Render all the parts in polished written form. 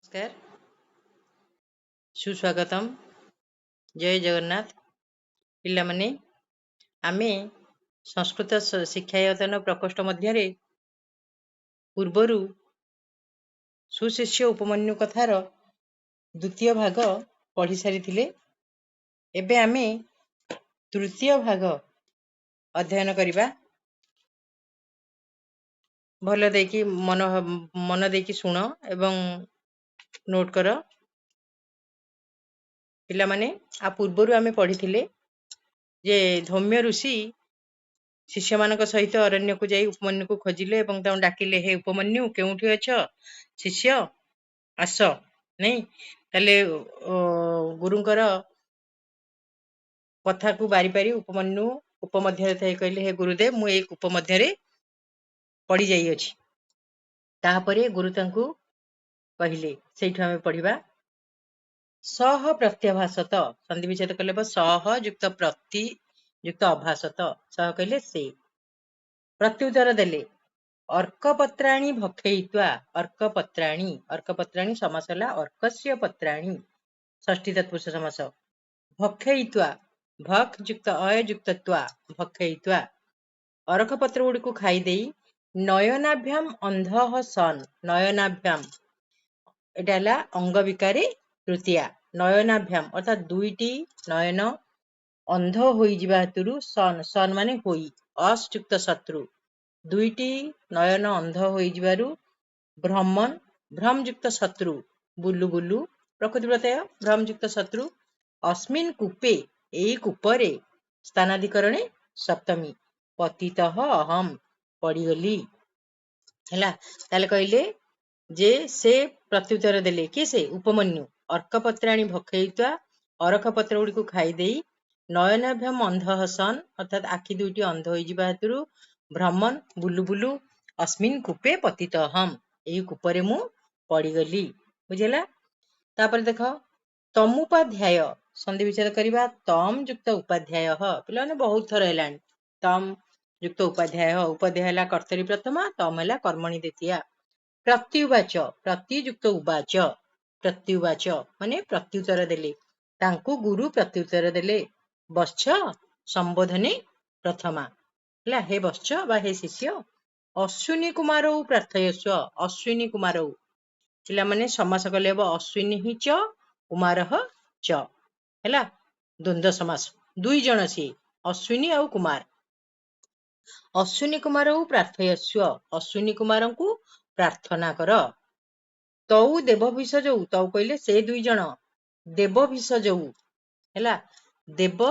नमस्कार, सुस्वागतम, जय जगन्नाथ। पिलामाने आमे संस्कृत शिक्षायतन प्रकोष्ठ मध्य पूर्वरु सुशिष्य उपमन्यु कथार द्वितीय भाग पढ़ी सारी। एबे आमे तृतीय भाग अध्ययन करिबा। भल देकी मन मन देकी सुन एवं नोट कर। पिलामाने आ पूर्वरु आमे पढ़ी जे धौम्य ऋषि शिष्य मानक सहित अरण्य को जाई उपमन्यु को खोजिले एवं ताऊ डाकिले, हे उपमन्यु केउठी अछ शिष्य आस नहीं ताले गुरुंकर कथा को बारी पारी उपमन्यु उपमध्य थे कहले, हे गुरुदेव मु एक उपमध्य पड़ी जाई अछि। तापरे गुरु तांकु कहले सेठु आमे पढ़िबा सह प्रत्यभासत संधि विच्छेद कले सह युक्त प्रति युक्त अभासत सह कहले से प्रत्युत्तर देले अर्कपत्राणि भक्षयित्वा अर्कपत्राणि समासला अर्कस्य पत्राणि षष्ठी तत्पुरुष समास भक्षयित्वा भक् युक्त अय युक्त त्वा भक्षयित्वा अर्कपत्र गुडी को खाई देई नयनाभ्याम अंधः सन नयनाभ्याम एटाला अंग विकारी तृतीया नयनाभ्याम अर्थात दुईटी नयन अंध होई जिबा हेतुरु सन सन माने होई अयुक्त शत्रु दुईटी नयन अंध होई जिबारु भ्रमण भ्रमयुक्त शत्रु बुलु बुलु प्रकृति प्रत्यय भ्रमयुक्त शत्रु अस्मिन कूपे एई कूपरे स्थानाधिकरणे सप्तमी पतितः अहम पड़ीगली हैला। ताले कहले जे से प्रत्युत्तर देले कि से उपमन्यु अर्कपत्राणि भक्षयित्वा अरखपत्र गुडी को खाई देई नयनाभ्याम अंधः सन अर्थात आखि दुईटी अंध होई जिबा हेतुरु भ्रमण बुलु बुलु अस्मिन कूपे पतितहम एई कूपरे मु पड़ीगली बुझेला। तापर देख तमुपाध्याय संधि विच्छेद करिबा तम युक्त उपाध्याय पिला ने बहुत थर हेलानी तम युक्त उपाध्याय उपाध्याय कर्तरी प्रथमा तम है कर्मणि द्वितीया प्रत्युवाच प्रतियुक्त उवाच प्रत्युवाच माने प्रत्युत्तर देले तांकु गुरु प्रत्युत्तर देले वत्स संबोधने प्रथमा हला हे वत्स बा हे शिष्य अश्विनी कुमारौ प्रार्थयस्व अश्विनी कुमारौ पिला माने समास कले अश्विनी ही च कुमारः च हला द्वंद्व समास दुई जण सी अश्विनी और कुमार अश्विनी कुमारौ प्रार्थयस्व अश्विनी कुमार को प्रार्थना कर तौ देव भिषजौ तौ कहले से दुई जण देव भिषजौ हैला देव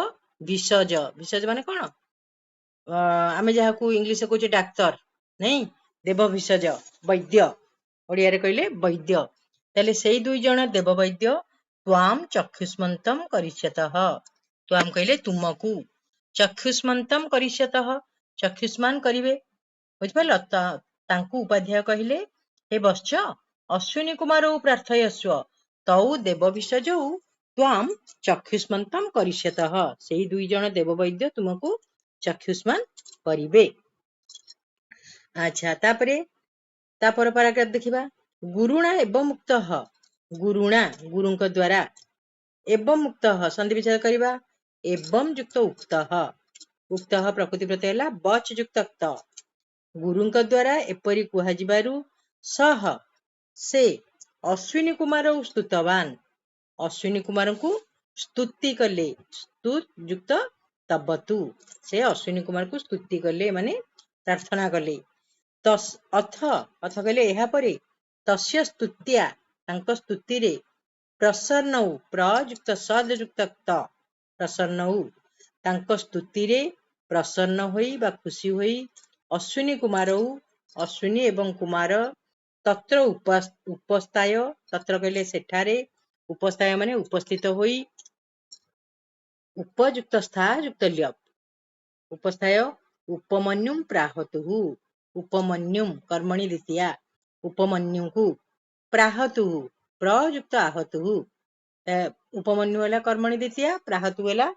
भिषज भिषज माने कौन आमे जहा को इंग्लिश कहूचे डाक्तर नहीं देव भिषज वैद्य ओडिया रे कहले वैद्य ताले सेई दुई जण देव वैद्य त्वाम चक्षुष्मन्तम करिष्यतः त्वाम कहले तुमको चक्षुष्मन्तम करिष्यतः चक्षुष्मान करिवे बुझिपाल तांकु उपाध्याय कहले हे वत्स अश्विनी कुमारौ प्रार्थयस्व तौ देव भिषजौ त्वाम चक्षुष्मन्तम करिष्यतः सेई दुई जण देव वैद्य तुमको चक्षुष्मान करिवे। अच्छा तापर पैराग्राफ देखिबा गुरुणा एवं मुक्तः गुरुणा गुरुंक द्वारा एवं मुक्तः संधि विच्छेद करिबा एवं युक्त उक्तः उक्तः प्रकृति प्रत्यय हला बच युक्त त गुरुंक द्वारा एपरि कुहा जिबारु सह से अश्विनी कुमार स्तुतवान अश्विनी कुमार को स्तुति कले स्तुत युक्त तबतु से अश्विनी कुमार को स्तुति कले माने प्रार्थना कले तस अथ अथ कले एहा परे तस्य स्तुत्या तांको स्तुति रे प्रसन्नौ प्रयुक्त सदयुक्त त प्रसन्नौ तांको स्तुति रे प्रसन्न होई बा खुशी होई अश्विनी कुमारौ अश्विनी एवं कुमार तत्र उपस्थाय तत्र कहले सेठारे उपस्थाय माने उपस्थित होई उपयुक्त स्था युक्त ल्यप उपस्थाय उपमन्युम प्राहतु उपमन्युम कर्मणि द्वितीया उपमन्यु को प्राहतु प्रयुक्त आहतु उपमन्यु वाला कर्मणि द्वितीया प्राहतु वाला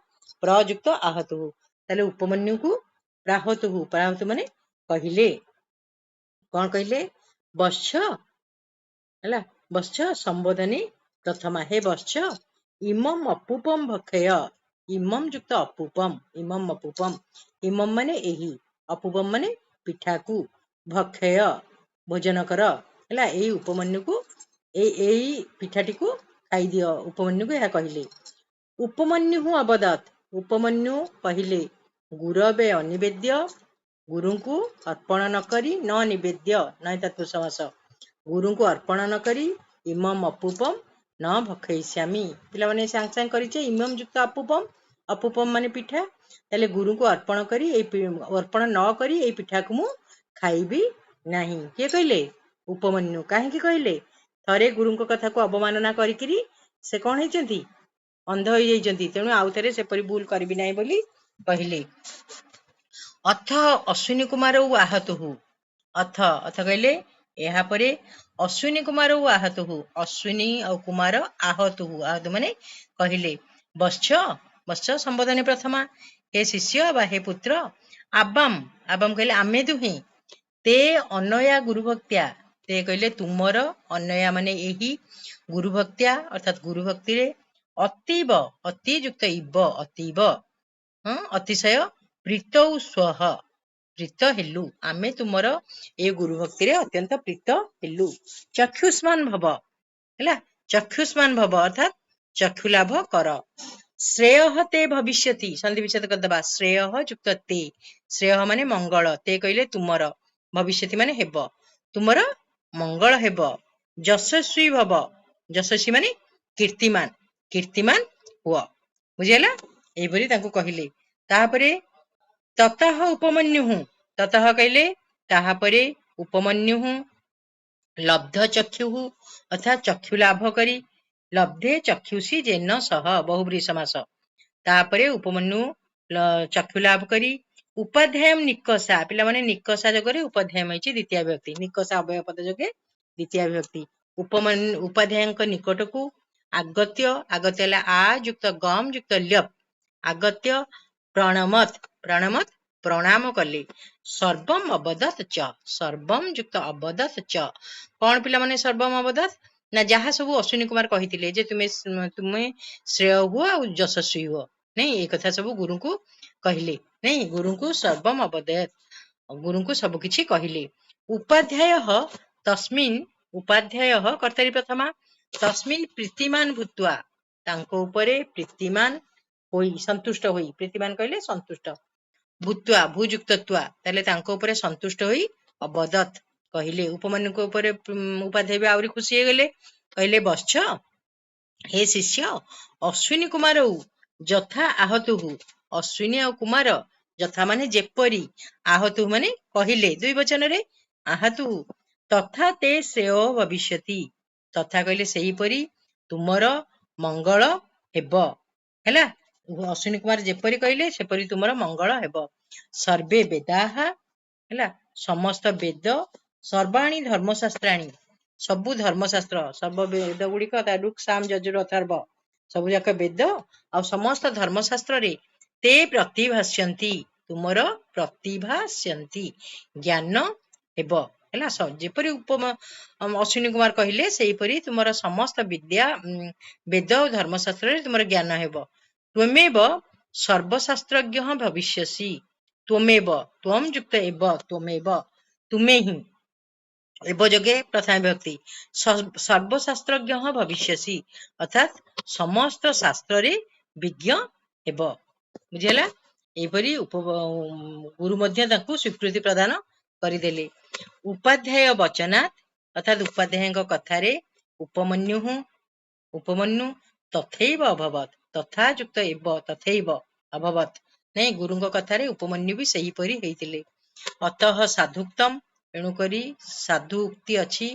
प्रयुक्त आहतु ताले उपमन्यु को प्राहतु प्राहतु माने कहले कौन कहले वत्स हला ବତ୍ସ ସମ୍ବୋଧନୀ ପ୍ରଥମା हे ବତ୍ସ इमम अपूपम भक्षय इमम युक्त अपूपम इमम माने एही अपूपम माने पिठाकू भक्षय भोजन कर हैला एई उपमन्यु को एई पिठाटी को खाई दियो उपमन्यु को यह कहले उपमन्यु अवदत उपमन्यु कहले गुरवे अनिवेद्य गुरु को अर्पण न करी न निवेद्य नहीं तत्व समास गुरु को अर्पण न करी इमम अपूपम न भक्षयिष्यामि पिला माने सांग सांग करिचे इमम युक्त अपूपम अपूपम माने पिठा ताले गुरु को अर्पण करी अर्पण न करी ए पिठा को मु खाइबी नाही के कहले उपमन्यु काहे की कहले थरे गुरु को कथा को अवमानना करिकरी से कोन हेचंती अंध होई जाइचंती तेनु आउ थरे से परि भूल करबी नाही बोली कहले अथ अश्विनी कुमार आहत हु अथ कहले यहाँ परे अश्विनी कुमार आहत हु अश्विनी और कुमार आहत हु आहत माने कहले बश्च संबोधन प्रथमा हे शिष्य बा हे पुत्र आबाम कहले आमे दुहे ते अनया गुरुभक्त्या ते कहले तुमर अनया माने एही गुरुभक्त्या अर्थात गुरुभक्ति रे अतीव अति युक्त इव अतीव अतिशय प्रीतौ स्वः प्रीत हेलु आमे तुमर ए गुरुभक्ति रे अत्यंत प्रीत हेलु चक्षुष्मान भव हैला चक्षुष्मान भव अर्थात चक्षु लाभ कर श्रेय ते भविष्यति संधि विच्छेद कर दबा श्रेय युक्त ते श्रेय माने मंगल ते कहले तुमर भविष्यति माने हेब तुमर मंगल हेब यशस्वी भव यशस्वी माने कीर्तिमान हुआ बुझिला एबरी तांको कहिले ताहापरे ततः उपमन्यु ततः कहले ताहापरे उपमन्यु लब्ध चक्षु अर्थात चक्षु लाभ करी लब्धे चक्षुषी जेन सह बहुब्री समास ताहापरे उपमन्यु चक्षु लाभ करी उपाध्याय निकषा पिला माने निकषा जगरे उपाध्याय होइछि द्वितीय विभक्ति निकषा अव्यय पद जगे द्वितीय विभक्ति उपमन्यु उपाध्यायଙ୍କ निकटକୁ आगत्य आ युक्त गम युक्त ल्यप आगत्य प्रणमत प्रणाम कले सर्वम अवदत च सर्वम युक्त अवदत च कौन पिला माने सर्वम अवदत ना जहाँ सब अश्विनी कुमार कही जे तुम्हें श्रेय हुआ और यशस्वी हुआ नहीं एक कथा सब गुरु को कहले नहीं गुरु को सर्वम अवदत गुरु को सब किछि कहले उपाध्याय तस्मिन् उपाध्याय कर्तरी प्रथमा तस्मिन् प्रीतिमान भूत्वा तांको उपरे प्रीतिमान होई संतुष्ट होई प्रीतिमान कहले संतुष्ट भूत्वा भूयुक्तत्वा ताले तांको उपरे संतुष्ट होई अवदत कहले उपमन्यु को उपरे उपाध्याय भी आउरी खुशी हे गले कहले बश्च हे शिष्य अश्विनी कुमार यथा आहतु अश्विनी और कुमार यथा माने जेपरी आहतु माने कहले दुई वचन रे आहतु तथा ते श्रेय भविष्यति तथा कहले सही परी तुमर मंगल हेब हैला अश्विनी कुमार जेपरी कहले सेपरी तुमर मंगल हेब सर्वे वेदाः हैला समस्त वेद सर्वाणी धर्मशास्त्राणी सबु धर्मशास्त्र सब वेद गुड़िक ऋक् साम यजुर अथर्व सबु जाक वेद आ समस्त धर्मशास्त्र रे ते प्रतिभाष्यन्ति तुमर प्रतिभाष्यन्ति ज्ञान हेब हैला जेपरी अश्विनी कुमार कहले सेहीपरी तुमर समस्त विद्या वेद और धर्मशास्त्र रे तुमर ज्ञान हेब त्वमेव सर्वशास्त्रज्ञ भविष्यसि त्वमेव त्वम युक्त एव त्वमेव तुमे ही एव जगे प्रथम विभक्ति सर्वशास्त्रज्ञ भविष्यसि अर्थात समस्त शास्त्र रे विज्ञ हेब बुझिला एपरी गुरु मध्य तांकु स्वीकृति प्रदान करिदेले उपाध्याय वचनात् अर्थात उपाध्याय कथारे उपमन्यु तथैव अभवत तथा युक्त एव तथैव अभवत नहीं गुरु कथारे उपमन्यु भी सही परी हेतिले अतः साधुक्तम एणुकरी साधु उक्ति अच्छी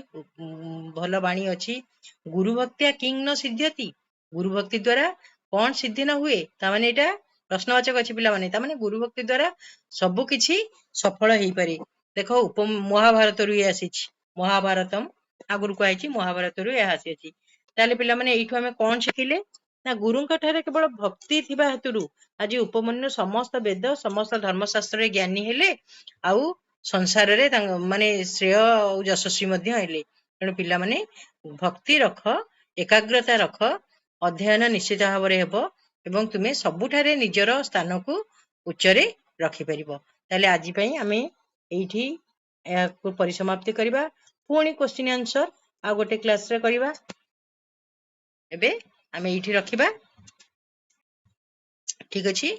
भल बाणी अच्छी गुरुभक्त्या किंग न सिद्ध्यति गुरुभक्ति द्वारा कौन सिद्धि न हुए तामाने एटा प्रश्नवाचक अच्छी पिला माने तामाने गुरुभक्ति द्वारा सबु किछि सफल हेई पारे देखो महाभारत रु आसी महाभारतम आगुरु कहि महाभारत रु आसी अछि ताले पिला माने एठु हमें कौन शिखिले ना गुरुंक ठारे केवल भक्ति थिबा हेतुरु आज उपमन्यु समस्त वेद समस्त धर्मशास्त्र रे ज्ञानी हेले आउ संसार रे माने श्रेय और यशस्वी मध्य हेले ତେଣୁ ପିଲାମାନେ ଭକ୍ତି ରଖ, ଏକାଗ୍ରତା ରଖ, ଅଧ୍ୟୟନ ନିଶ୍ଚିତ ଭାବରେ ହେବ ଏବଂ ତୁମେ ସବୁଠାରେ ନିଜର ସ୍ଥାନକୁ ଉଚ୍ଚରେ ରଖିପାରିବ। ତାହେଲେ ଆଜି ପାଇଁ ଆମେ ଏଇଠି ଏହାକୁ ପରିସମାପ୍ତି କରିବା। ପୁଣି କ୍ୱେଶ୍ଚିନ୍ ଆନ୍ସର ଆଉ ଗୋଟେ କ୍ଲାସରେ କରିବା। ଏବେ ଆମେ ଏଇଠି ରଖିବା। ଠିକ ଅଛି।